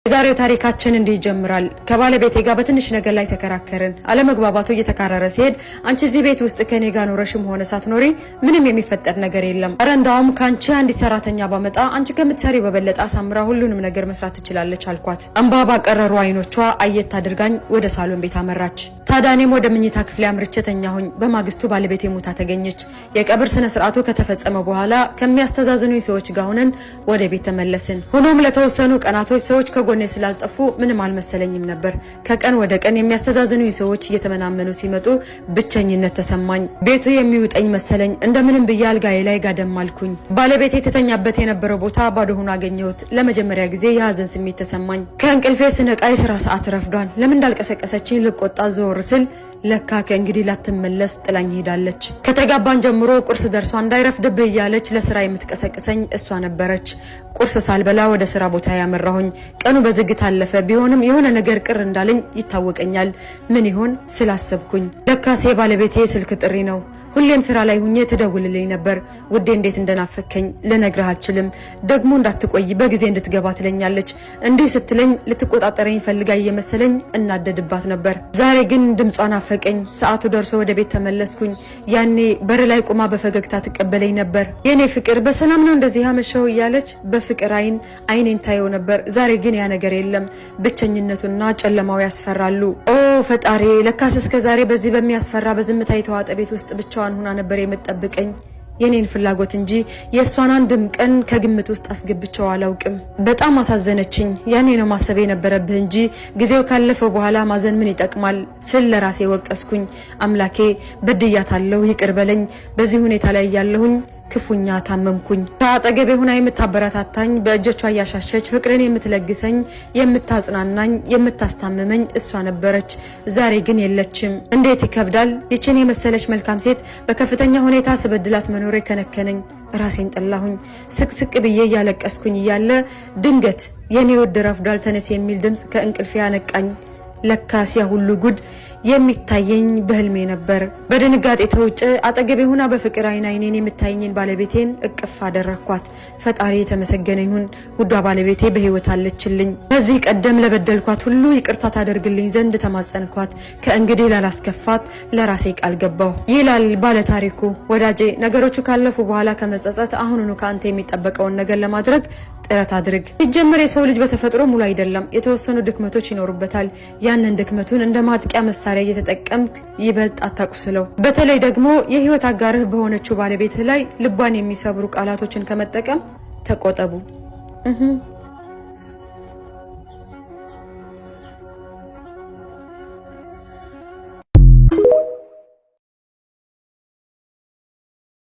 ዛሬው ታሪካችን እንዲህ ይጀምራል። ከባለቤቴ ጋር በትንሽ ነገር ላይ ተከራከርን። አለመግባባቱ እየተካረረ ሲሄድ አንቺ እዚህ ቤት ውስጥ ከኔ ጋር ኖረሽም ሆነ ሳትኖሪ ምንም የሚፈጠር ነገር የለም። አረ እንዳውም ካንቺ አንዲት ሰራተኛ ባመጣ አንቺ ከምትሰሪው በበለጠ አሳምራ ሁሉንም ነገር መስራት ትችላለች አልኳት። እንባ ባቀረሩ አይኖቿ አየት አድርጋኝ ወደ ሳሎን ቤት አመራች። ታዲያ እኔም ወደ መኝታ ክፍሌ አምርቼ ተኛሁኝ። በማግስቱ ባለቤቴ ሞታ ተገኘች። የቀብር ስነ ስርዓቱ ከተፈጸመ በኋላ ከሚያስተዛዝኑኝ ሰዎች ጋር ሆነን ወደ ቤት ተመለስን። ሆኖም ለተወሰኑ ቀናቶች ሰዎች ከጎኔ ስላልጠፉ ምንም አልመሰለኝም ነበር። ከቀን ወደ ቀን የሚያስተዛዝኑኝ ሰዎች እየተመናመኑ ሲመጡ ብቸኝነት ተሰማኝ። ቤቱ የሚውጠኝ መሰለኝ። እንደምንም ብዬ አልጋዬ ላይ ጋደም አልኩኝ። ባለቤቴ የተኛበት የነበረው ቦታ ባዶ ሆኖ አገኘሁት። ለመጀመሪያ ጊዜ የሀዘን ስሜት ተሰማኝ። ከእንቅልፌ ስነቃ የስራ ሰዓት ረፍዷል። ለምን እንዳልቀሰቀሰችኝ ልቆጣ ዞር ስል ለካ ከእንግዲህ ላትመለስ ጥላኝ ሄዳለች። ከተጋባን ጀምሮ ቁርስ ደርሷ እንዳይረፍድብህ እያለች ለስራ የምትቀሰቅሰኝ እሷ ነበረች። ቁርስ ሳልበላ ወደ ስራ ቦታ ያመራሁኝ። ቀኑ በዝግታ አለፈ። ቢሆንም የሆነ ነገር ቅር እንዳለኝ ይታወቀኛል። ምን ይሆን ስላሰብኩኝ ለካሴ ባለቤቴ ስልክ ጥሪ ነው። ሁሌም ስራ ላይ ሁኜ ትደውልልኝ ነበር። ውዴ እንዴት እንደናፈከኝ ልነግርህ አልችልም። ደግሞ እንዳትቆይ በጊዜ እንድትገባ ትለኛለች። እንዲህ ስትለኝ ልትቆጣጠረኝ ፈልጋ እየመሰለኝ እናደድባት ነበር። ዛሬ ግን ድምጿን አፈቀኝ። ሰዓቱ ደርሶ ወደ ቤት ተመለስኩኝ። ያኔ በር ላይ ቆማ በፈገግታ ትቀበለኝ ነበር። የኔ ፍቅር በሰላም ነው እንደዚህ ያመሸው እያለች በፍቅር አይኔን ታየው ነበር። ዛሬ ግን ያ ነገር የለም። ብቸኝነቱና ጨለማው ያስፈራሉ። ኦ ፈጣሪ፣ ለካስ እስከ ዛሬ በዚህ በሚያስፈራ በዝምታ የተዋጠ ቤት ውስጥ ብቻዋን ሆና ነበር የምትጠብቀኝ። የኔን ፍላጎት እንጂ የሷን አንድም ቀን ከግምት ውስጥ አስገብቼው አላውቅም። በጣም አሳዘነችኝ። ያኔ ነው ማሰብ የነበረብህ እንጂ ጊዜው ካለፈ በኋላ ማዘን ምን ይጠቅማል ስል ለራሴ ወቀስኩኝ። አምላኬ በድያታለሁ፣ ይቅር በለኝ። በዚህ ሁኔታ ላይ ያለሁኝ ክፉኛ ታመምኩኝ። ከአጠገቤ ሆና የምታበረታታኝ፣ በእጆቿ እያሻሸች ፍቅርን የምትለግሰኝ፣ የምታጽናናኝ፣ የምታስታምመኝ እሷ ነበረች። ዛሬ ግን የለችም። እንዴት ይከብዳል! ይችን የመሰለች መልካም ሴት በከፍተኛ ሁኔታ ስበድላት መኖሬ ከነከነኝ። ራሴን ጠላሁኝ። ስቅስቅ ብዬ እያለቀስኩኝ እያለ ድንገት የኔ ወድ ረፍዷል ተነስ የሚል ድምፅ ከእንቅልፌ ያነቃኝ። ለካስ ያ ሁሉ ጉድ የሚታየኝ በህልሜ ነበር። በድንጋጤ ተውጬ አጠገቤ ሆና በፍቅር አይኔን የምታየኝን ባለቤቴን እቅፍ አደረኳት። ፈጣሪ የተመሰገነ ይሁን፣ ውዷ ባለቤቴ በህይወት አለችልኝ። ከዚህ ቀደም ለበደልኳት ሁሉ ይቅርታ ታደርግልኝ ዘንድ ተማጸንኳት። ከእንግዲህ ላላስከፋት ለራሴ ቃል ገባሁ ይላል ባለ ታሪኩ። ወዳጄ፣ ነገሮቹ ካለፉ በኋላ ከመጸጸት አሁኑኑ ከአንተ የሚጠበቀውን ነገር ለማድረግ ጥረት አድርግ። ሲጀመር የሰው ልጅ በተፈጥሮ ሙሉ አይደለም። የተወሰኑ ድክመቶች ይኖሩበታል። ያንን ድክመቱን እንደ ማጥቂያ መሳሪያ እየተጠቀምክ ይበልጥ አታቁስለው። በተለይ ደግሞ የህይወት አጋርህ በሆነችው ባለቤትህ ላይ ልቧን የሚሰብሩ ቃላቶችን ከመጠቀም ተቆጠቡ።